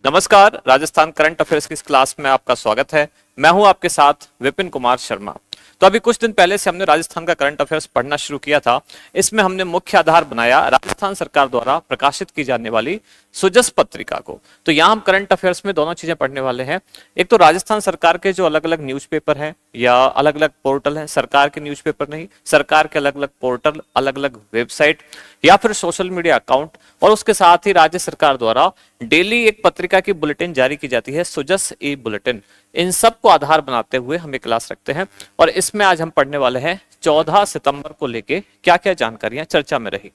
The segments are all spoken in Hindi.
नमस्कार, राजस्थान करंट अफेयर्स की इस क्लास में आपका स्वागत है। मैं हूं आपके साथ विपिन कुमार शर्मा। तो अभी कुछ दिन पहले से हमने राजस्थान का करंट अफेयर्स पढ़ना शुरू किया था। इसमें हमने मुख्य आधार बनाया राजस्थान सरकार द्वारा प्रकाशित की जाने वाली सुजस पत्रिका को। तो यहाँ हम करंट अफेयर्स में दोनों चीजें पढ़ने वाले हैं। एक तो राजस्थान सरकार के जो अलग अलग न्यूज़पेपर हैं या अलग अलग पोर्टल हैं, सरकार के न्यूज़पेपर नहीं, सरकार के अलग अलग पोर्टल, अलग अलग वेबसाइट या फिर सोशल मीडिया अकाउंट, और उसके साथ ही राज्य सरकार द्वारा डेली एक पत्रिका की बुलेटिन जारी की जाती है, सुजस ई बुलेटिन। इन सब को आधार बनाते हुए हम एक क्लास रखते हैं और इसमें आज हम पढ़ने वाले हैं 14 सितंबर को लेके क्या क्या जानकारियां चर्चा में रही।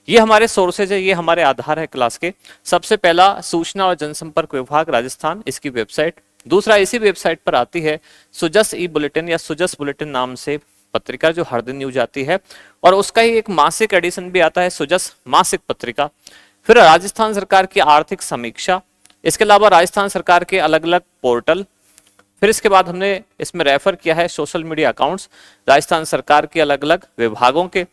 ये हमारे सोर्सेज है, ये हमारे आधार है क्लास के। सबसे पहला सूचना और जनसंपर्क विभाग राजस्थान, इसकी वेबसाइट। दूसरा, इसी वेबसाइट पर आती है सुजस ई बुलेटिन या सुजस बुलेटिन नाम से पत्रिका जो हर दिन न्यूज आती है, और उसका ही एक मासिक एडिशन भी आता है, सुजस मासिक पत्रिका। फिर राजस्थान सरकार की आर्थिक समीक्षा, इसके अलावा राजस्थान सरकार के अलग अलग पोर्टल। फिर इसके बाद हमने इसमें रेफर किया है सोशल मीडिया अकाउंट्स राजस्थान सरकार के अलग अलग विभागों के,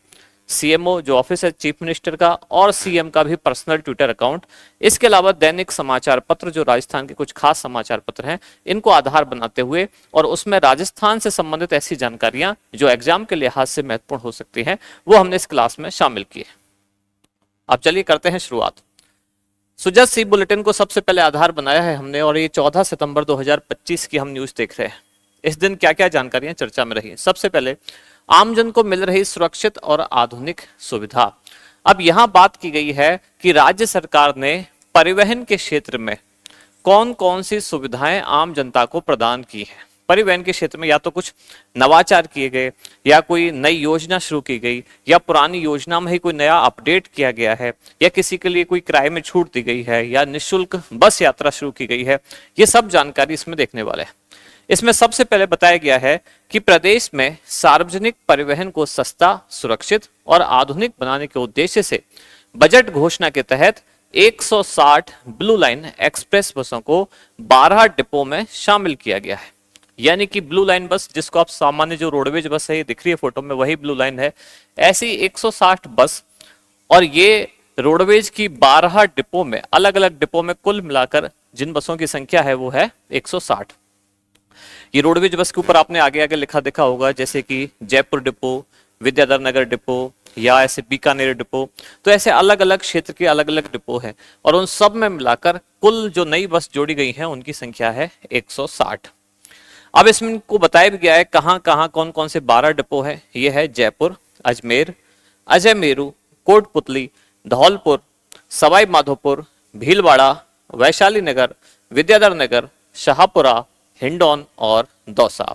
सीएमओ जो ऑफिस है चीफ मिनिस्टर का, और सीएम का भी पर्सनल ट्विटर अकाउंट। इसके अलावा दैनिक समाचार पत्र जो राजस्थान के कुछ खास समाचार पत्र हैं, इनको आधार बनाते हुए और उसमें राजस्थान से संबंधित ऐसी जानकारियां जो एग्जाम के लिहाज से महत्वपूर्ण हो सकती हैं, वो हमने इस क्लास में शामिल की है। अब चलिए करते हैं शुरुआत। सुजस ई बुलेटिन को सबसे पहले आधार बनाया है हमने, और ये 14 सितंबर 2025 की हम न्यूज देख रहे हैं। इस दिन क्या क्या जानकारियां चर्चा में रही। सबसे पहले, आमजन को मिल रही सुरक्षित और आधुनिक सुविधा। अब यहां बात की गई है कि राज्य सरकार ने परिवहन के क्षेत्र में कौन कौन सी सुविधाएं आम जनता को प्रदान की हैं। परिवहन के क्षेत्र में या तो कुछ नवाचार किए गए, या कोई नई योजना शुरू की गई, या पुरानी योजना में ही कोई नया अपडेट किया गया है, या किसी के लिए कोई किराए में छूट दी गई है, या निःशुल्क बस यात्रा शुरू की गई है। ये सब जानकारी इसमें देखने वाले हैं। इसमें सबसे पहले बताया गया है कि प्रदेश में सार्वजनिक परिवहन को सस्ता, सुरक्षित और आधुनिक बनाने के उद्देश्य से बजट घोषणा के तहत 160 ब्लू लाइन एक्सप्रेस बसों को 12 डिपो में शामिल किया गया है। यानी कि ब्लू लाइन बस, जिसको आप सामान्य जो रोडवेज बस है ये दिख रही है फोटो में, वही ब्लू लाइन है। ऐसी 160 बस, और ये रोडवेज की 12 डिपो में, अलग अलग डिपो में कुल मिलाकर जिन बसों की संख्या है वो है 160। ये रोडवेज बस के ऊपर आपने आगे आगे लिखा देखा होगा, जैसे कि जयपुर डिपो, विद्याधर नगर डिपो, या ऐसे बीकानेर डिपो। तो ऐसे अलग अलग क्षेत्र के अलग अलग डिपो है, और उन सब में मिलाकर कुल जो नई बस जोड़ी गई है उनकी संख्या है 160। अब इसमें को बताया भी गया है कहां कहां कौन कौन से 12 डिपो है। ये है जयपुर, अजमेर, अजयमेरू, कोटपुतली, धौलपुर, सवाई माधोपुर, भीलवाड़ा, वैशाली नगर, विद्याधर नगर, शाहपुरा, हिंडौन और दौसा।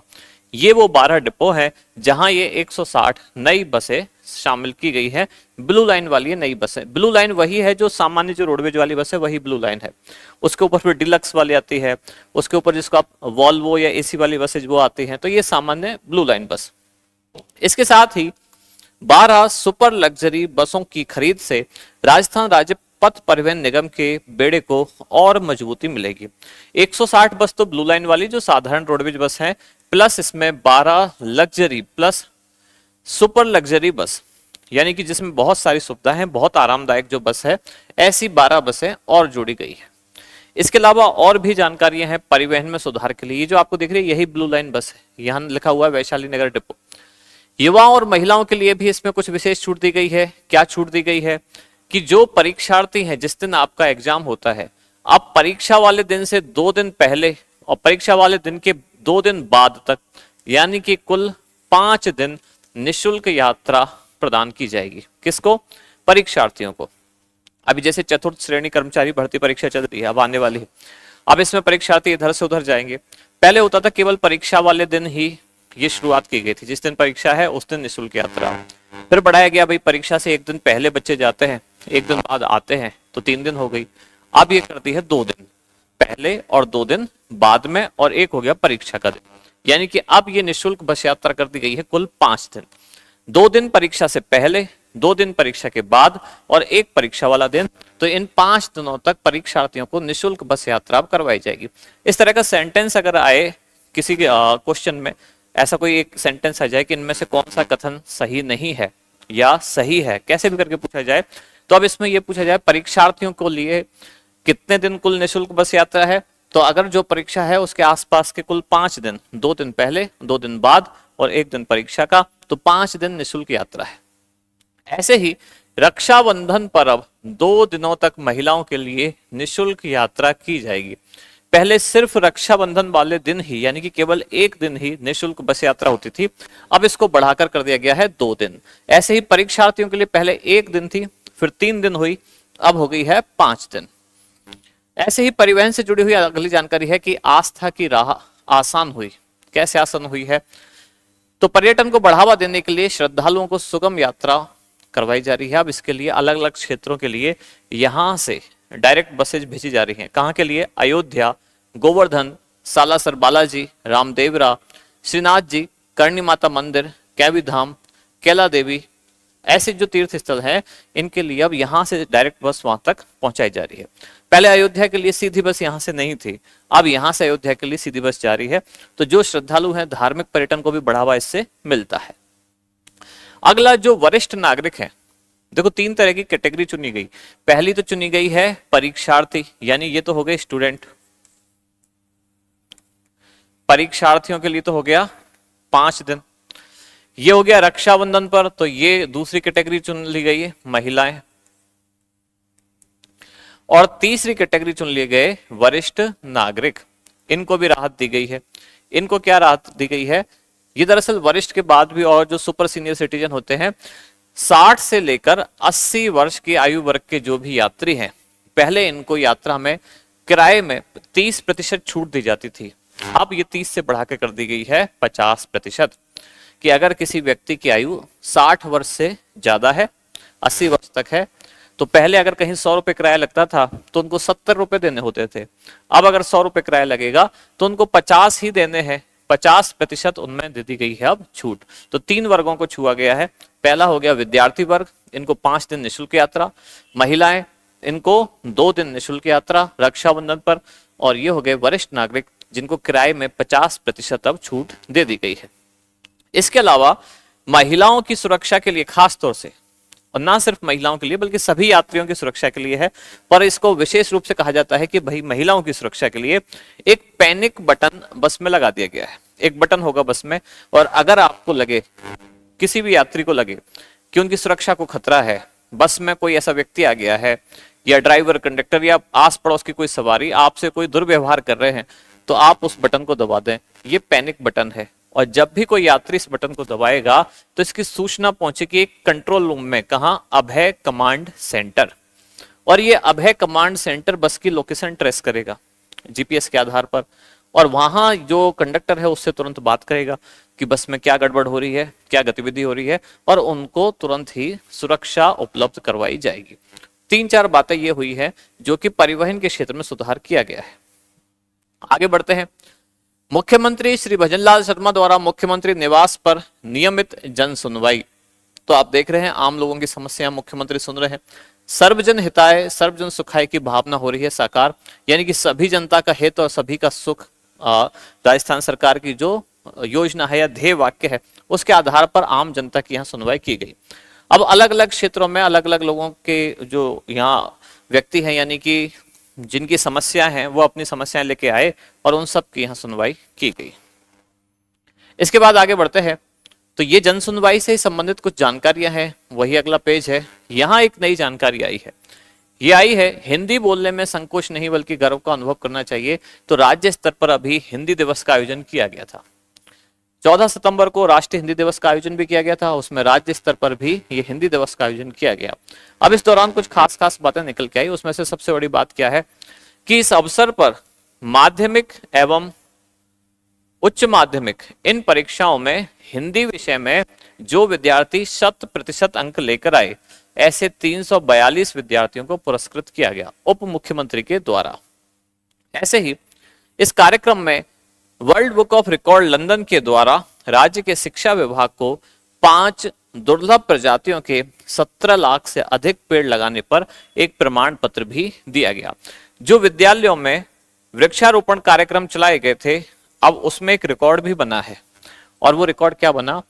ये वो 12 डिपो हैं जहां ये 160 नई बसें शामिल की गई है। ब्लू लाइन वाली है नई बसें। ब्लू लाइन वही है जो सामान्य जो रोडवेज वाली बस है, वही ब्लू लाइन है। उसके ऊपर फिर डिलक्स वाली आती है, उसके ऊपर जिसको आप वॉल्वो या एसी वाली बसेज वो आती हैं। तो ये सामान्य ब्लू लाइन बस। इसके साथ ही 12 सुपर लग्जरी बसों की खरीद से राजस्थान राज्य पथ परिवहन निगम के बेड़े को और मजबूती मिलेगी। 160 बस तो ब्लू लाइन वाली जो साधारण रोडवेज बस है, प्लस इसमें 12 luxury plus super luxury bus, यानी कि जिसमें बहुत सारी सुविधाएं हैं, बहुत आरामदायक जो बस है, ऐसी 12 बसें और जोड़ी गई है। इसके अलावा और भी जानकारियां हैं परिवहन में सुधार के लिए। ये जो आपको दिख रही है यही ब्लू लाइन बस है, यहाँ लिखा हुआ है वैशाली नगर डिपो। युवाओं और महिलाओं के लिए भी इसमें कुछ विशेष छूट दी गई है। क्या छूट दी गई है कि जो परीक्षार्थी हैं, जिस दिन आपका एग्जाम होता है, आप परीक्षा वाले दिन से 2 दिन पहले और परीक्षा वाले दिन के 2 दिन बाद तक, यानी कि कुल 5 दिन निःशुल्क यात्रा प्रदान की जाएगी। किसको? परीक्षार्थियों को। अभी जैसे चतुर्थ श्रेणी कर्मचारी भर्ती परीक्षा चल रही है, अब आने वाली है। अब इसमें परीक्षार्थी इधर से उधर जाएंगे। पहले होता था केवल परीक्षा वाले दिन ही ये शुरुआत की गई थी, जिस दिन परीक्षा है उस दिन निःशुल्क यात्रा। फिर बढ़ाया गया, भाई परीक्षा से 1 दिन पहले बच्चे जाते हैं, 1 दिन बाद आते हैं, तो 3 दिन हो गई। अब ये कर दी है 2 दिन पहले और 2 दिन बाद में, और एक हो गया परीक्षा का दिन। यानी कि अब ये निःशुल्क बस यात्रा कर दी गई है कुल 5 दिन। 2 दिन परीक्षा से पहले, 2 दिन परीक्षा के बाद, और 1 परीक्षा वाला दिन। तो इन 5 दिनों तक परीक्षार्थियों को निःशुल्क बस यात्रा करवाई जाएगी। इस तरह का सेंटेंस अगर आए किसी के क्वेश्चन में, ऐसा कोई एक सेंटेंस आ जाए कि इनमें से कौन सा कथन सही नहीं है या सही है, कैसे भी करके पूछा जाए, तो अब इसमें यह पूछा जाए परीक्षार्थियों को लिए कितने दिन कुल निःशुल्क बस यात्रा है? तो अगर जो परीक्षा है उसके आसपास के कुल 5 दिन, 2 दिन पहले, 2 दिन बाद और 1 दिन परीक्षा का, तो 5 दिन निःशुल्क यात्रा है। ऐसे ही रक्षाबंधन पर अब 2 दिनों तक महिलाओं के लिए निःशुल्क यात्रा की जाएगी। पहले सिर्फ रक्षाबंधन वाले दिन ही, यानी कि केवल 1 दिन ही निःशुल्क बस यात्रा होती थी, अब इसको बढ़ाकर कर दिया गया है 2 दिन। ऐसे ही परीक्षार्थियों के लिए पहले 1 दिन थी, फिर 3 दिन हुई, अब हो गई है 5 दिन। ऐसे ही परिवहन से जुड़ी हुई अगली जानकारी है कि आस्था की राह आसान हुई। कैसे आसान हुई है? तो पर्यटन को बढ़ावा देने के लिए श्रद्धालुओं को सुगम यात्रा करवाई जा रही है। अब इसके लिए अलग अलग क्षेत्रों के लिए यहां से डायरेक्ट बसेज भेजी जा रही हैं। कहां के लिए? अयोध्या, गोवर्धन, सालासर बालाजी, रामदेवरा, श्रीनाथ जी, करणी माता मंदिर, कैवी धाम, कैला देवी, ऐसे जो तीर्थ स्थल हैं इनके लिए अब यहां से डायरेक्ट बस वहां तक पहुंचाई जा रही है। पहले अयोध्या के लिए सीधी बस यहां से नहीं थी, अब यहां से अयोध्या के लिए सीधी बस जा रही है। तो जो श्रद्धालु हैं, धार्मिक पर्यटन को भी बढ़ावा इससे मिलता है। अगला जो वरिष्ठ नागरिक है, देखो 3 तरह की कैटेगरी चुनी गई। पहली तो चुनी गई है परीक्षार्थी, यानी ये तो हो गए स्टूडेंट। परीक्षार्थियों के लिए तो हो गया 5 दिन। ये हो गया रक्षाबंधन पर, तो ये दूसरी कैटेगरी चुन ली गई है, महिलाएं। और तीसरी कैटेगरी चुन लिए गए वरिष्ठ नागरिक, इनको भी राहत दी गई है। इनको क्या राहत दी गई है? ये दरअसल वरिष्ठ के बाद भी और जो सुपर सीनियर सिटीजन होते हैं, 60 से लेकर 80 वर्ष की आयु वर्ग के जो भी यात्री हैं, पहले इनको यात्रा में किराए में 30% छूट दी जाती थी। अब ये 30 से बढ़ाकर कर दी गई है 50%, कि अगर किसी व्यक्ति की आयु 60 वर्ष से ज्यादा है, 80 वर्ष तक है, तो पहले अगर कहीं 100 रुपए किराया लगता था तो उनको 70 रुपए देने होते थे। अब अगर 100 रुपए किराया लगेगा तो उनको 50 ही देने हैं। 50% उनमें दे दी गई है अब छूट। तो 3 वर्गों को छुआ गया है। पहला हो गया विद्यार्थी वर्ग, इनको 5 दिन निःशुल्क यात्रा। महिलाएं, इनको 2 दिन निःशुल्क यात्रा रक्षाबंधन पर। और ये हो गए वरिष्ठ नागरिक, जिनको किराए में 50% अब छूट दे दी गई है। इसके अलावा महिलाओं की सुरक्षा के लिए खास तौर से, और ना सिर्फ महिलाओं के लिए बल्कि सभी यात्रियों की सुरक्षा के लिए है, पर इसको विशेष रूप से कहा जाता है कि भाई महिलाओं की सुरक्षा के लिए एक पैनिक बटन बस में लगा दिया गया है। एक बटन होगा बस में, और अगर आपको लगे, किसी भी यात्री को लगे कि उनकी सुरक्षा को खतरा है, बस में कोई ऐसा व्यक्ति आ गया है या ड्राइवर, कंडक्टर या आस पड़ोस की कोई सवारी आपसे कोई दुर्व्यवहार कर रहे हैं, तो आप उस बटन को दबा दें। ये पैनिक बटन है, और जब भी कोई यात्री इस बटन को दबाएगा तो इसकी सूचना पहुंचेगी एक कंट्रोल रूम में। कहां? अभय कमांड सेंटर। और ये अभय कमांड सेंटर बस की लोकेशन ट्रेस करेगा जीपीएस के आधार पर, और वहां जो कंडक्टर है उससे तुरंत बात करेगा कि बस में क्या गड़बड़ हो रही है, क्या गतिविधि हो रही है, और उनको तुरंत ही सुरक्षा उपलब्ध करवाई जाएगी। 3-4 बातें ये हुई है जो कि परिवहन के क्षेत्र में सुधार किया गया है। आगे बढ़ते हैं। मुख्यमंत्री श्री भजनलाल शर्मा द्वारा मुख्यमंत्री निवास पर नियमित जन सुनवाई। तो आप देख रहे हैं आम लोगों की समस्याएं मुख्यमंत्री सुन रहे हैं। सर्वजन हिताय सर्वजन सुखाय की भावना हो रही है साकार, यानी कि सभी जनता का हित और सभी का सुख राजस्थान सरकार की जो योजना है या ध्येय वाक्य है, उसके आधार पर आम जनता की यहाँ सुनवाई की गई। अब अलग अलग क्षेत्रों में अलग अलग लोगों के जो यहाँ व्यक्ति हैं, यानी कि जिनकी समस्या है, वो अपनी समस्याएं लेके आए और उन सब की यहाँ सुनवाई की गई। इसके बाद आगे बढ़ते हैं। तो ये जन सुनवाई से संबंधित कुछ जानकारियां हैं, वही अगला पेज है। यहाँ एक नई जानकारी आई है। ये आई है, हिंदी बोलने में संकोच नहीं बल्कि गर्व का अनुभव करना चाहिए। तो राज्य स्तर पर अभी हिंदी दिवस का आयोजन किया गया था। 14 सितंबर को राष्ट्रीय हिंदी दिवस का आयोजन भी किया गया था, उसमें राज्य स्तर पर भी ये हिंदी दिवस का आयोजन किया गया। अब इस दौरान कुछ खास बातें निकल के आई। उसमें से सबसे बड़ी बात क्या है कि इस अवसर पर माध्यमिक एवं उच्च माध्यमिक इन परीक्षाओं में हिंदी विषय में जो विद्यार्थी 100% अंक लेकर आए, ऐसे 342 विद्यार्थियों को पुरस्कृत किया गया उप मुख्यमंत्री के द्वारा। ऐसे ही इस कार्यक्रम में world book of record London के द्वारा राज्य के शिक्षा विभाग को 5 दुर्लभ प्रजातियों के 17 लाख से अधिक पेड़ लगाने पर एक प्रमाण पत्र भी दिया गया। जो विद्यालयों में वृक्षारोपण कार्यक्रम चलाए गए थे, अब उसमें एक रिकॉर्ड भी बना है। और वो रिकॉर्ड क्या बना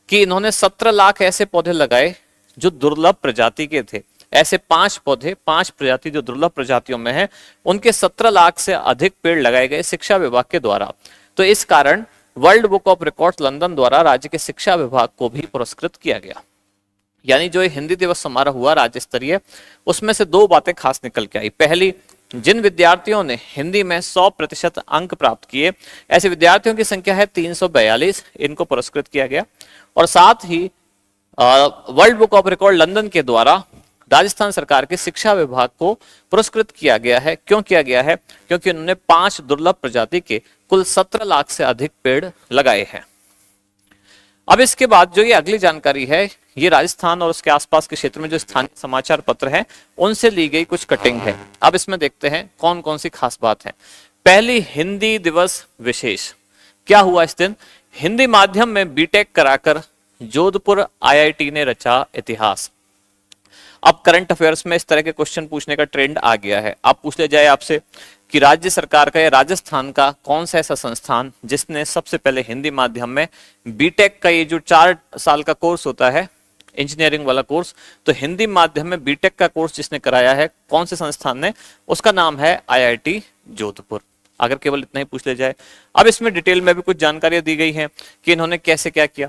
कि इन्होंने 17 लाख ऐसे पौधे लगाए जो दुर्लभ प्रजाति के थे, ऐसे 5 पौधे, 5 प्रजाति जो दुर्लभ प्रजातियों में है, उनके 17 लाख से अधिक पेड़ लगाए गए शिक्षा विभाग के द्वारा। तो इस कारण world book of records London द्वारा राज्य के शिक्षा विभाग को भी पुरस्कृत किया गया। यानी जो ये हिंदी दिवस समारोह हुआ राज्य स्तरीय, उसमें से 2 बातें खास निकल के आई। पहली, जिन विद्यार्थियों ने हिंदी में 100% अंक प्राप्त किए, ऐसे विद्यार्थियों की संख्या है 342, इनको पुरस्कृत किया गया। और साथ ही world book of record London के द्वारा राजस्थान सरकार के शिक्षा विभाग को पुरस्कृत किया गया है। क्यों किया गया है? क्योंकि उन्होंने 5 दुर्लभ प्रजाति के कुल 17 लाख से अधिक पेड़ लगाए हैं। अब इसके बाद जो ये अगली जानकारी है, ये राजस्थान और उसके आसपास के क्षेत्र में जो स्थानीय समाचार पत्र हैं, उनसे ली गई कुछ कटिंग है। अब इसमें देखते हैं कौन कौन सी खास बात है। पहली, हिंदी दिवस विशेष। क्या हुआ इस दिन? हिंदी माध्यम में बीटेक कराकर जोधपुर आईआईटी ने रचा इतिहास। अब करंट अफेयर्स में इस तरह के क्वेश्चन पूछने का ट्रेंड आ गया है। आप पूछ ले जाए आपसे कि राज्य सरकार का या राजस्थान का कौन सा ऐसा संस्थान जिसने सबसे पहले हिंदी माध्यम में बीटेक का, ये जो 4 साल का कोर्स होता है इंजीनियरिंग वाला कोर्स, तो हिंदी माध्यम में बीटेक का कोर्स जिसने कराया है, कौन से संस्थान ने? उसका नाम है आईआईटी जोधपुर। अगर केवल इतना ही पूछ ले जाए। अब इसमें डिटेल में भी कुछ जानकारियां दी गई हैं कि इन्होंने कैसे क्या किया।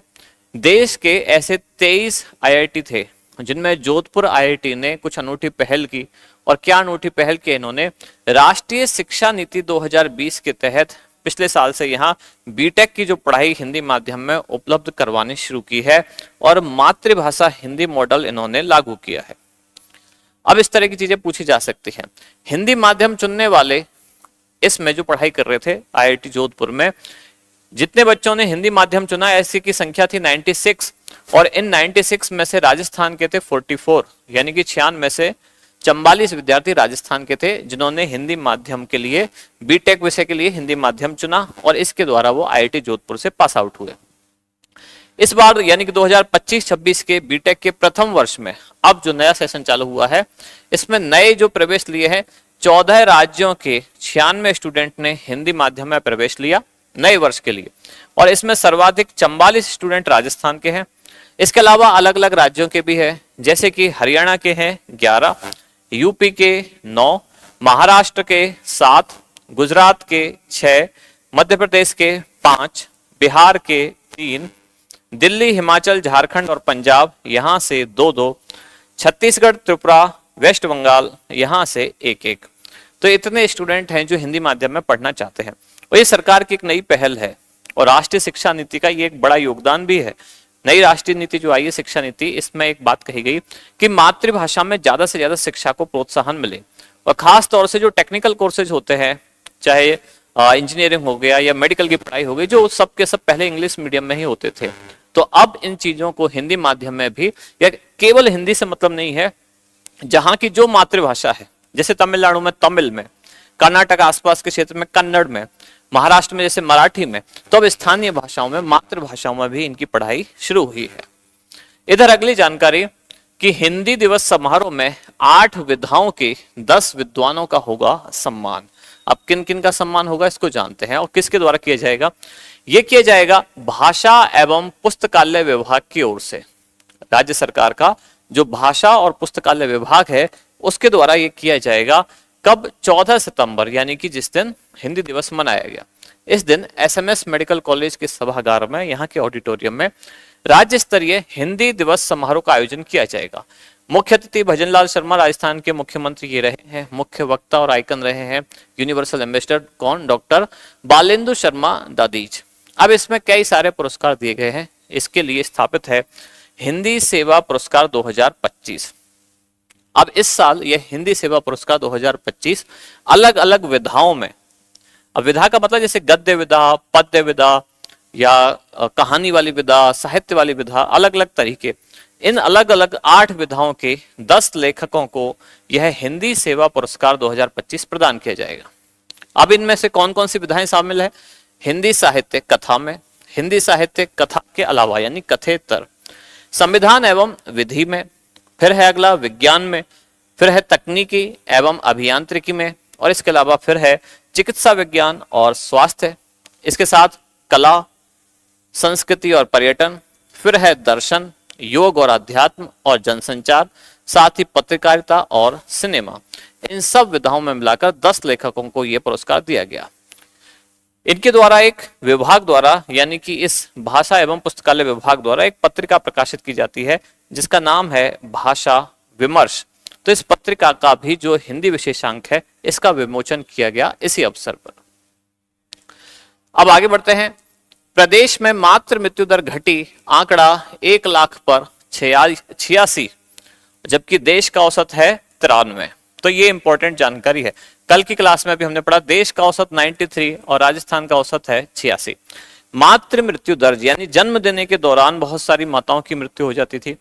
देश के ऐसे 23 आईआईटी थे जिनमें जोधपुर आईआईटी ने कुछ अनूठी पहल की। और क्या अनूठी पहल की इन्होंने? राष्ट्रीय शिक्षा नीति 2020 के तहत पिछले साल से यहाँ बीटेक की जो पढ़ाई हिंदी माध्यम में उपलब्ध करवानी शुरू की है और मातृभाषा हिंदी मॉडल इन्होंने लागू किया है। अब इस तरह की चीजें पूछी जा सकती हैं। हिंदी माध्यम चुनने वाले इसमें जो पढ़ाई कर रहे थे आईआईटी जोधपुर में, जितने बच्चों ने हिंदी माध्यम चुना, ऐसी की संख्या थी 96। और इन 96 में से राजस्थान के थे 44, यानी कि 96 में से 44 विद्यार्थी राजस्थान के थे जिन्होंने हिंदी माध्यम के लिए, बीटेक विषय के लिए हिंदी माध्यम चुना और इसके द्वारा वो आईआईटी जोधपुर से पास आउट हुए। इस बार यानी कि 2025-26 के बीटेक के प्रथम वर्ष में अब जो नया सेशन चालू हुआ है, इसमें नए जो प्रवेश लिए हैं, 14 राज्यों के 96 स्टूडेंट ने हिंदी माध्यम में प्रवेश लिया नए वर्ष के लिए। और इसमें सर्वाधिक 44 स्टूडेंट राजस्थान के हैं। इसके अलावा अलग अलग राज्यों के भी है, जैसे कि हरियाणा के हैं 11, यूपी के 9, महाराष्ट्र के 7, गुजरात के 6, मध्य प्रदेश के 5, बिहार के 3, दिल्ली, हिमाचल, झारखंड और पंजाब यहां से 2-2, छत्तीसगढ़, त्रिपुरा, वेस्ट बंगाल यहां से 1-1। तो इतने स्टूडेंट हैं जो हिंदी माध्यम में पढ़ना चाहते हैं। और ये सरकार की एक नई पहल है और राष्ट्रीय शिक्षा नीति का ये एक बड़ा योगदान भी है। नई राष्ट्रीय नीति जो आई है शिक्षा नीति, इसमें एक बात कही गई कि मातृभाषा में ज्यादा से ज्यादा शिक्षा को प्रोत्साहन मिले। और खास तौर से जो टेक्निकल कोर्सेज होते हैं, चाहे इंजीनियरिंग हो गया या मेडिकल की पढ़ाई हो गई, जो सब के सब पहले इंग्लिश मीडियम में ही होते थे, तो अब इन चीजों को हिंदी माध्यम में भी, या केवल हिंदी से मतलब नहीं है, जहां की जो मातृभाषा है, जैसे तमिलनाडु में तमिल में, कर्नाटक आसपास के क्षेत्र में कन्नड़ में, महाराष्ट्र में जैसे मराठी में, तो अब स्थानीय भाषाओं में, मातृभाषाओं में भी इनकी पढ़ाई शुरू हुई है। इधर अगली जानकारी कि हिंदी दिवस समारोह में 8 विधाओं के 10 विद्वानों का होगा सम्मान। अब किन किन का सम्मान होगा इसको जानते हैं और किसके द्वारा किया जाएगा। यह किया जाएगा भाषा एवं पुस्तकालय विभाग की ओर से। राज्य सरकार का जो भाषा और पुस्तकालय विभाग है उसके द्वारा यह किया जाएगा। कब? 14 सितंबर, यानी कि जिस दिन हिंदी दिवस मनाया गया। इस दिन एसएमएस मेडिकल कॉलेज के सभागार में, यहाँ के ऑडिटोरियम में राज्य स्तरीय हिंदी दिवस समारोह का आयोजन किया जाएगा। मुख्य अतिथि भजनलाल शर्मा राजस्थान के मुख्यमंत्री ये रहे हैं। मुख्य वक्ता और आइकन रहे हैं यूनिवर्सल एम्बेसडर कौन? डॉक्टर बालेंदु शर्मा दादीज। अब इसमें कई सारे पुरस्कार दिए गए हैं। इसके लिए स्थापित है हिंदी सेवा पुरस्कार 2025। अब इस साल यह हिंदी सेवा पुरस्कार 2025 अलग अलग विधाओं में, अब विधा का मतलब जैसे गद्य विधा, पद्य विधा या कहानी वाली विधा, साहित्य वाली विधा, अलग अलग तरीके, इन अलग अलग 8 विधाओं के 10 लेखकों को यह हिंदी सेवा पुरस्कार 2025 प्रदान किया जाएगा। अब इनमें से कौन कौन सी विधाएं शामिल है? हिंदी साहित्य कथा में, हिंदी साहित्य कथा के अलावा यानी कथेतर, संविधान एवं विधि में, फिर है अगला विज्ञान में, फिर है तकनीकी एवं अभियांत्रिकी में, और इसके अलावा फिर है चिकित्सा विज्ञान और स्वास्थ्य, इसके साथ कला, संस्कृति और पर्यटन, फिर है दर्शन, योग और अध्यात्म और जनसंचार, साथ ही पत्रकारिता और सिनेमा, इन सब विधाओं में मिलाकर 10 लेखकों को यह पुरस्कार दिया गया। इनके द्वारा एक विभाग द्वारा यानी कि इस भाषा एवं पुस्तकालय विभाग द्वारा एक पत्रिका प्रकाशित की जाती है जिसका नाम है भाषा विमर्श। तो इस पत्रिका का भी जो हिंदी विशेषांक है इसका विमोचन किया गया इसी अवसर पर। अब आगे बढ़ते हैं। प्रदेश में मातृ मृत्यु दर घटी, आंकड़ा 1 लाख पर 86, जबकि देश का औसत है 93। तो ये इंपॉर्टेंट जानकारी है। कल की क्लास में भी हमने पढ़ा देश का औसत 93 और राजस्थान का औसत है 86। मातृ मृत्यु दर यानी जन्म देने के दौरान बहुत सारी माताओं की मृत्यु हो जाती थी।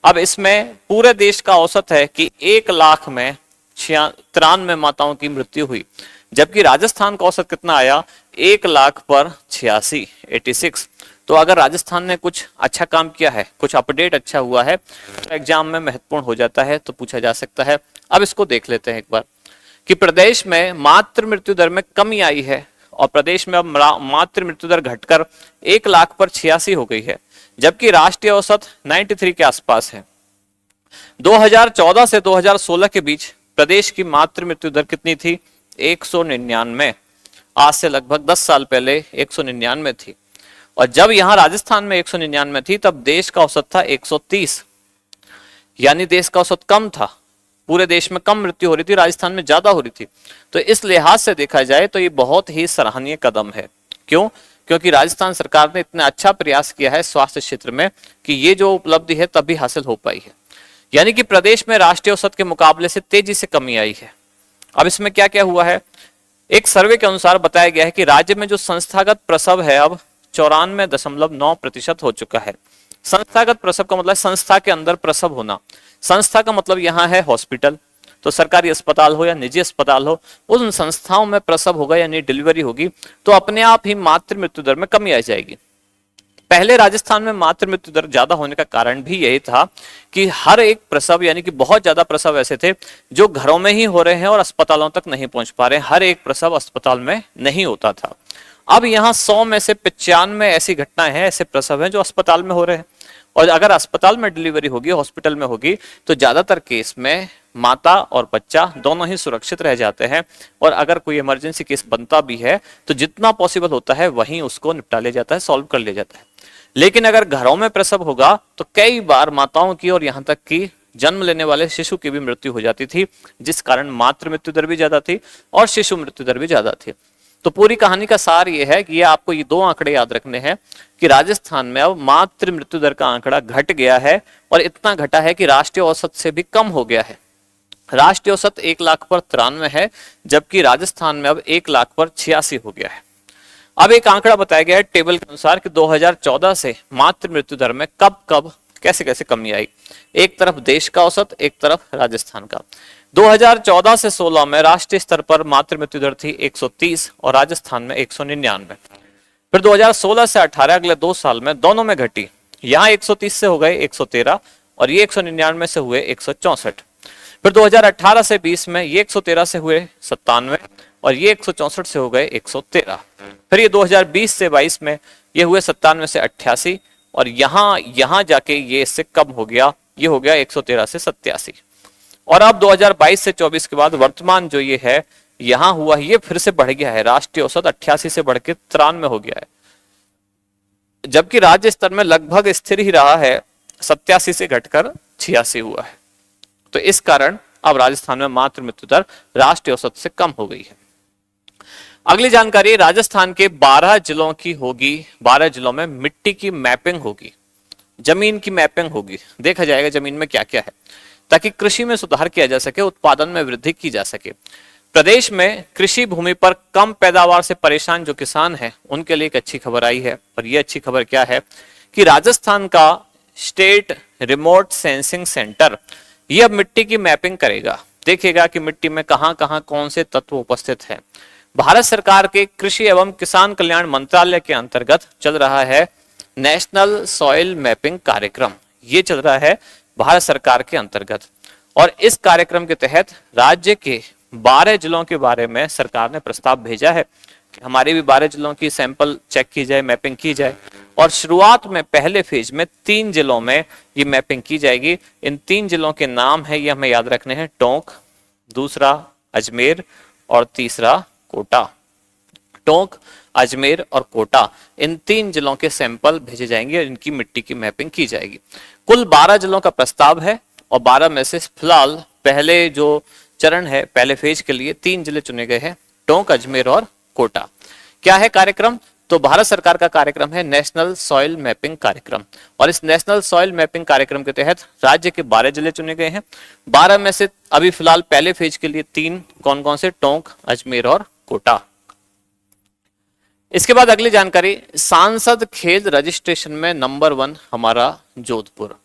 अब इसमें पूरे देश का औसत है कि 1 लाख में 93 माताओं की मृत्यु हुई, जबकि राजस्थान का औसत कितना आया, 1 लाख पर 86, 86। तो अगर राजस्थान ने कुछ अच्छा काम किया है, कुछ अपडेट अच्छा हुआ है, तो एग्जाम में महत्वपूर्ण हो जाता है, तो पूछा जा सकता है। अब इसको देख लेते हैं एक बार कि प्रदेश में मातृ मृत्यु दर में कमी आई है और प्रदेश में अब मातृ मृत्यु दर घटकर 1 लाख पर 86 हो गई है, जबकि राष्ट्रीय औसत 93 के आसपास है। 2014 से 2016 के बीच प्रदेश की मातृ मृत्यु दर कितनी थी, 199। आज से लगभग 10 साल पहले 199 थी, और जब यहां राजस्थान में 199 थी तब देश का औसत था 130, यानी देश का औसत कम था। पूरे देश में कम मृत्यु हो रही थी, राजस्थान में ज्यादा हो रही थी। तो इस लिहाज से देखा जाए तो ये बहुत ही सराहनीय कदम है। क्यों? क्योंकि राजस्थान सरकार ने इतना अच्छा प्रयास किया है स्वास्थ्य क्षेत्र में कि ये जो उपलब्धि है तभी हासिल हो पाई है। यानी कि प्रदेश में राष्ट्रीय औसत के मुकाबले से तेजी से कमी आई है। अब इसमें क्या क्या हुआ है, एक सर्वे के अनुसार बताया गया है कि राज्य में जो संस्थागत प्रसव है अब 94.9% हो चुका है। संस्थागत प्रसव का मतलब संस्था के अंदर प्रसव होना। संस्था का मतलब यहाँ है हॉस्पिटल, तो सरकारी अस्पताल हो या निजी अस्पताल हो, उन संस्थाओं में प्रसव होगा यानी डिलीवरी होगी, तो अपने आप ही मातृ मृत्यु दर में कमी आ जाएगी। पहले राजस्थान में मातृ मृत्यु दर ज्यादा होने का कारण भी यही था कि हर एक प्रसव यानी कि बहुत ज्यादा प्रसव ऐसे थे जो घरों में ही हो रहे हैं और अस्पतालों तक नहीं पहुंच पा रहे हैं। हर एक प्रसव अस्पताल में नहीं होता था। अब यहाँ 100 में से 95 ऐसी घटनाएं हैं, ऐसे प्रसव हैं जो अस्पताल में हो रहे हैं। और अगर अस्पताल में डिलीवरी होगी, हॉस्पिटल में होगी, तो ज्यादातर केस में माता और बच्चा दोनों ही सुरक्षित रह जाते हैं। और अगर कोई इमरजेंसी केस बनता भी है तो जितना पॉसिबल होता है वहीं उसको निपटा लिया जाता है, सॉल्व कर लिया जाता है। लेकिन अगर घरों में प्रसव होगा तो कई बार माताओं की और यहाँ तक कि जन्म लेने वाले शिशु की भी मृत्यु हो जाती थी, जिस कारण मातृ मृत्यु दर भी ज्यादा थी और शिशु मृत्यु दर भी ज्यादा थी। तो पूरी कहानी का सार ये है कि ये आपको ये 2 आंकड़े याद रखने हैं कि राजस्थान में अब मातृ मृत्यु दर का आंकड़ा घट गया है और इतना घटा है कि राष्ट्रीय औसत से भी कम हो गया है। राष्ट्रीय औसत 1 लाख पर 93 है, जबकि राजस्थान में अब 1 लाख पर 86 हो गया है। अब एक आंकड़ा बताया गया है टेबल के अनुसार कि 2014 से मातृ मृत्यु दर में कब कब कैसे कैसे कमी आई। एक तरफ देश का औसत, एक तरफ राजस्थान का। 2014 से 16 में राष्ट्रीय स्तर पर मातृ मृत्यु दर थी 130 और राजस्थान में 199। फिर 2016 से 18 अगले 2 साल में दोनों में घटी। यहाँ 130 से हो गए 113 और ये 199 से हुए 164। फिर 2018 से 20 में ये 113 से हुए 97 और ये 164 से हो गए 113। फिर ये 2020 से 22 में ये हुए 97 से 88 और यहाँ जाके ये इससे कम हो गया, ये हो गया 113 से 87। और अब 2022 से 24 के बाद वर्तमान जो ये है यहां हुआ, ये फिर से बढ़ गया है। राष्ट्रीय औसत 88 से बढ़ के 93 हो गया है, जबकि राज्य स्तर में लगभग स्थिर ही रहा है, 87 से घटकर 86 हुआ है। तो इस कारण अब राजस्थान में मातृ मृत्यु दर राष्ट्रीय औसत से कम हो गई है। अगली जानकारी राजस्थान के 12 जिलों की होगी। 12 जिलों में मिट्टी की मैपिंग होगी, जमीन की मैपिंग होगी। देखा जाएगा जमीन में क्या क्या है ताकि कृषि में सुधार किया जा सके, उत्पादन में वृद्धि की जा सके। प्रदेश में कृषि भूमि पर कम पैदावार से परेशान जो किसान हैं उनके लिए एक अच्छी खबर आई है। और ये अच्छी खबर क्या है कि राजस्थान का स्टेट रिमोट सेंसिंग सेंटर ये अब मिट्टी की मैपिंग करेगा, देखेगा कि मिट्टी में कहां कहां कौन से तत्व उपस्थित हैं। भारत सरकार के कृषि एवं किसान कल्याण मंत्रालय के अंतर्गत चल रहा है नेशनल सॉइल मैपिंग कार्यक्रम। ये चल रहा है भारत सरकार के अंतर्गत और इस कार्यक्रम के तहत राज्य के 12 जिलों के बारे में सरकार ने प्रस्ताव भेजा है हमारे भी 12 जिलों की सैंपल चेक की जाए, मैपिंग की जाए, और शुरुआत में पहले फेज में 3 जिलों में ये मैपिंग की जाएगी। इन 3 जिलों के नाम है, ये हमें याद रखने हैं, टोंक, दूसरा अजमेर और तीसरा कोटा। टोंक, अजमेर और कोटा, इन 3 जिलों के सैंपल भेजे जाएंगे और इनकी मिट्टी की मैपिंग की जाएगी। कुल 12 जिलों का प्रस्ताव है और 12 में से फिलहाल पहले जो चरण है, पहले फेज के लिए 3 जिले चुने गए हैं, टोंक, अजमेर और कोटा। क्या है कार्यक्रम? तो भारत सरकार का कार्यक्रम है नेशनल सॉइल मैपिंग कार्यक्रम, और इस नेशनल सॉइल मैपिंग कार्यक्रम के तहत राज्य के 12 जिले चुने गए हैं। 12 में से अभी फिलहाल पहले फेज के लिए 3 कौन कौन से? टोंक, अजमेर और कोटा। इसके बाद अगली जानकारी, सांसद खेल रजिस्ट्रेशन में नंबर 1 हमारा जोधपुर।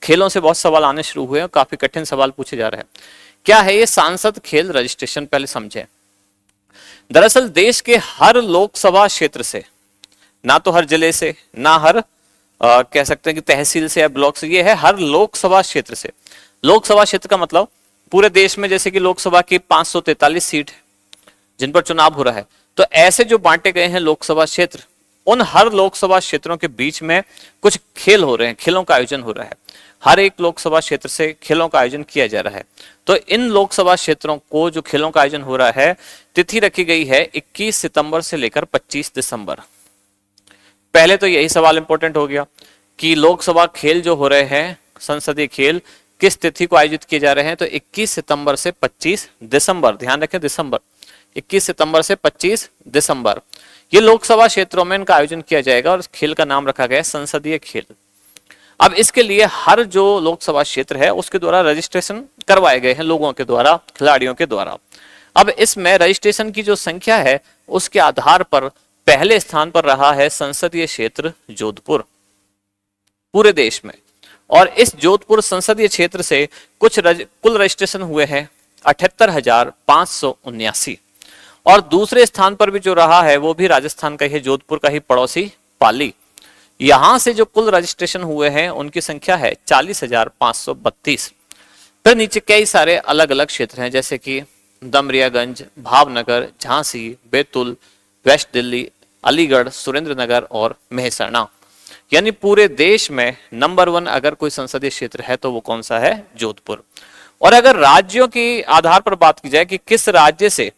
खेलों से बहुत सवाल आने शुरू हुए हैं, काफी कठिन सवाल पूछे जा रहे हैं। क्या है ये सांसद खेल रजिस्ट्रेशन? पहले समझें। दरअसल देश के हर लोकसभा क्षेत्र से, ना तो हर जिले से, ना हर कह सकते हैं कि तहसील से या ब्लॉक से, ये है हर लोकसभा क्षेत्र से। लोकसभा क्षेत्र का मतलब पूरे देश में जैसे कि लोकसभा की 543 सीट है जिन पर चुनाव हो रहा है, तो ऐसे जो बांटे गए हैं लोकसभा क्षेत्र, उन हर लोकसभा क्षेत्रों के बीच में कुछ खेल हो रहे हैं, खेलों का आयोजन हो रहा है। हर एक लोकसभा क्षेत्र से खेलों का आयोजन किया जा रहा है। तो इन लोकसभा क्षेत्रों को जो खेलों का आयोजन हो रहा है, तिथि रखी गई है 21 सितंबर से लेकर 25 दिसंबर। पहले तो यही सवाल इंपॉर्टेंट हो गया कि लोकसभा खेल जो हो रहे हैं, संसदीय खेल, किस तिथि को आयोजित किए जा रहे हैं? तो 21 सितंबर से 25 दिसंबर, ध्यान रखें दिसंबर, 21 सितंबर से 25 दिसंबर ये लोकसभा क्षेत्रों में इनका आयोजन किया जाएगा और खेल का नाम रखा गया है संसदीय खेल। अब इसके लिए हर जो लोकसभा क्षेत्र है उसके द्वारा रजिस्ट्रेशन करवाए गए हैं लोगों के द्वारा, खिलाड़ियों के द्वारा। अब इसमें रजिस्ट्रेशन की जो संख्या है उसके आधार पर पहले स्थान पर रहा है संसदीय क्षेत्र जोधपुर पूरे देश में, और इस जोधपुर संसदीय क्षेत्र से कुल रजिस्ट्रेशन हुए हैं 78,579, और दूसरे स्थान पर भी जो रहा है वो भी राजस्थान का ही, जोधपुर का ही पड़ोसी पाली। यहां से जो कुल रजिस्ट्रेशन हुए हैं उनकी संख्या है 40,532। फिर नीचे कई सारे अलग अलग क्षेत्र हैं जैसे कि दमरियागंज, भावनगर, झांसी, बैतूल, वेस्ट दिल्ली, अलीगढ़, सुरेंद्रनगर और मेहसाणा। यानी पूरे देश में नंबर 1 अगर कोई संसदीय क्षेत्र है तो वो कौन सा है? जोधपुर। और अगर राज्यों के आधार पर बात की जाए कि किस राज्य से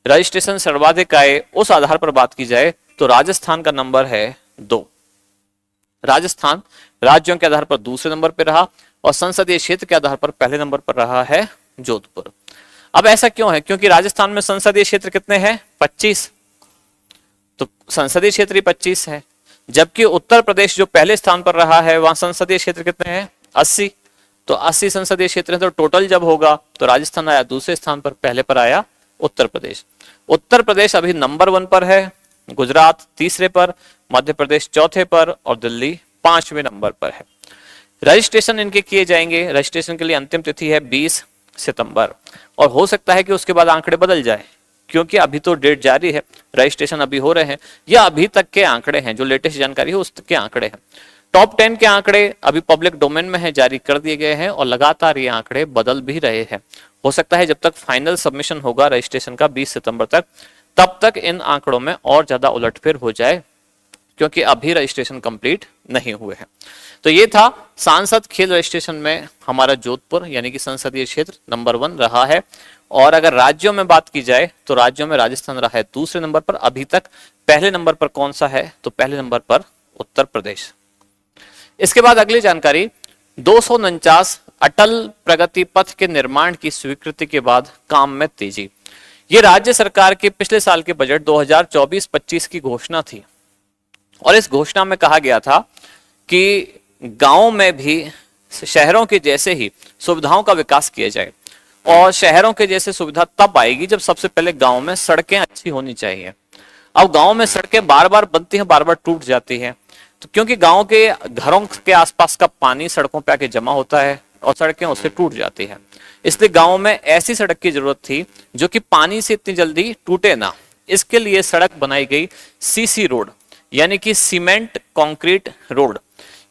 रजिस्ट्रेशन सर्वाधिक आए, उस आधार पर बात की जाए तो राजस्थान का नंबर है 2। राजस्थान राज्यों के आधार पर दूसरे नंबर पर रहा और संसदीय क्षेत्र के आधार पर पहले नंबर पर रहा है जोधपुर। अब ऐसा क्यों है? क्योंकि राजस्थान में संसदीय क्षेत्र कितने हैं? 25, तो संसदीय क्षेत्र ही 25 है, जबकि उत्तर प्रदेश जो पहले स्थान पर रहा है वहां संसदीय क्षेत्र कितने हैं? 80, तो 80 संसदीय क्षेत्र है, तो टोटल जब होगा तो राजस्थान आया दूसरे स्थान पर, पहले पर आया उत्तर प्रदेश। उत्तर प्रदेश अभी नंबर 1 पर है, गुजरात तीसरे पर, मध्य प्रदेश चौथे पर और दिल्ली 5वें नंबर पर है। रजिस्ट्रेशन इनके किए जाएंगे, रजिस्ट्रेशन के लिए अंतिम तिथि है 20 सितंबर, और हो सकता है कि उसके बाद आंकड़े बदल जाए क्योंकि अभी तो डेट जारी है, रजिस्ट्रेशन अभी हो रहे हैं, या अभी तक के आंकड़े हैं, जो लेटेस्ट जानकारी है उस तक के आंकड़े हैं। टॉप 10 के आंकड़े अभी पब्लिक डोमेन में है, जारी कर दिए गए हैं और लगातार ये आंकड़े बदल भी रहे हैं। हो सकता है जब तक फाइनल सबमिशन होगा रजिस्ट्रेशन का 20 सितंबर तक, तब तक इन आंकड़ों में और ज्यादा उलटफेर हो जाए क्योंकि अभी रजिस्ट्रेशन कंप्लीट नहीं हुए हैं। तो ये था सांसद खेल रजिस्ट्रेशन में हमारा जोधपुर यानी कि संसदीय क्षेत्र नंबर 1 रहा है। और अगर राज्यों में बात की जाए तो राज्यों में राजस्थान रहा है दूसरे नंबर पर। अभी तक पहले नंबर पर कौन सा है? तो पहले नंबर पर उत्तर प्रदेश। इसके बाद अगली जानकारी, 249 अटल प्रगति पथ के निर्माण की स्वीकृति के बाद काम में तेजी। ये राज्य सरकार के पिछले साल के बजट 2024-25 की घोषणा थी और इस घोषणा में कहा गया था कि गांव में भी शहरों के जैसे ही सुविधाओं का विकास किया जाए, और शहरों के जैसे सुविधा तब आएगी जब सबसे पहले गांव में सड़कें अच्छी होनी चाहिए। अब गांव में सड़कें बार बार बनती हैं, बार बार टूट जाती हैं, तो क्योंकि गांव के घरों के आसपास का पानी सड़कों पे आके जमा होता है और सड़कें उससे टूट जाती हैं, इसलिए गांव में ऐसी सड़क की जरूरत थी जो कि पानी से इतनी जल्दी टूटे ना। इसके लिए सड़क बनाई गई सीसी रोड यानी कि सीमेंट कंक्रीट रोड।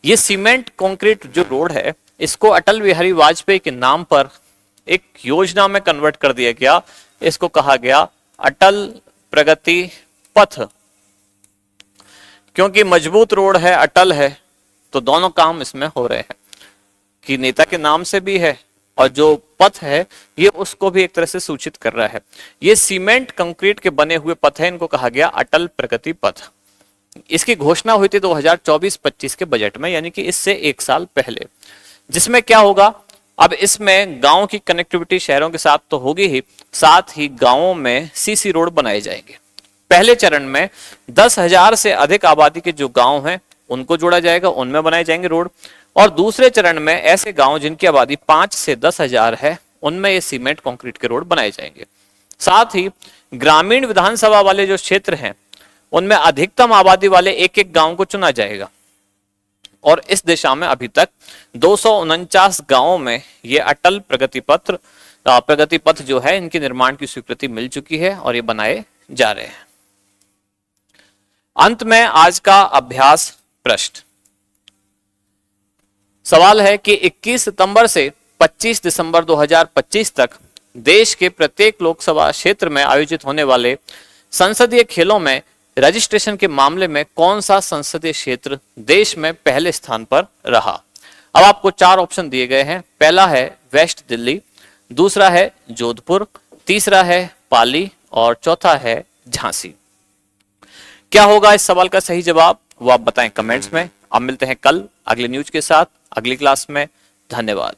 ये सीमेंट कंक्रीट जो रोड है इसको अटल बिहारी वाजपेयी के नाम पर एक योजना में कन्वर्ट कर दिया गया। इसको कहा गया अटल प्रगति पथ, क्योंकि मजबूत रोड है, अटल है, तो दोनों काम इसमें हो रहे हैं कि नेता के नाम से भी है और जो पथ है ये उसको भी एक तरह से सूचित कर रहा है। ये सीमेंट कंक्रीट के बने हुए पथ है, इनको कहा गया अटल प्रगति पथ। इसकी घोषणा हुई थी 2024-25 के बजट में, यानी कि इससे एक साल पहले। जिसमें क्या होगा, अब इसमें गांव की कनेक्टिविटी शहरों के साथ तो होगी ही, साथ ही गांवों में सीसी रोड बनाए जाएंगे। पहले चरण में 10,000 से अधिक आबादी के जो गांव हैं उनको जोड़ा जाएगा, उनमें बनाए जाएंगे रोड। और दूसरे चरण में ऐसे गांव जिनकी आबादी 5 से 10,000 है, उनमें ये सीमेंट कंक्रीट के रोड बनाए जाएंगे। साथ ही ग्रामीण विधानसभा वाले जो क्षेत्र हैं उनमें अधिकतम आबादी वाले एक एक गांव को चुना जाएगा। और इस दिशा में अभी तक 249 गांवों में ये अटल प्रगति पथ जो है इनके निर्माण की स्वीकृति मिल चुकी है और ये बनाए जा रहे हैं। अंत में आज का अभ्यास प्रश्न सवाल है कि 21 सितंबर से 25 दिसंबर 2025 तक देश के प्रत्येक लोकसभा क्षेत्र में आयोजित होने वाले संसदीय खेलों में रजिस्ट्रेशन के मामले में कौन सा संसदीय क्षेत्र देश में पहले स्थान पर रहा। अब आपको 4 ऑप्शन दिए गए हैं। पहला है वेस्ट दिल्ली, दूसरा है जोधपुर, तीसरा है पाली और चौथा है झांसी। क्या होगा इस सवाल का सही जवाब, वो आप बताएं कमेंट्स में। अब मिलते हैं कल अगले न्यूज के साथ अगली क्लास में। धन्यवाद।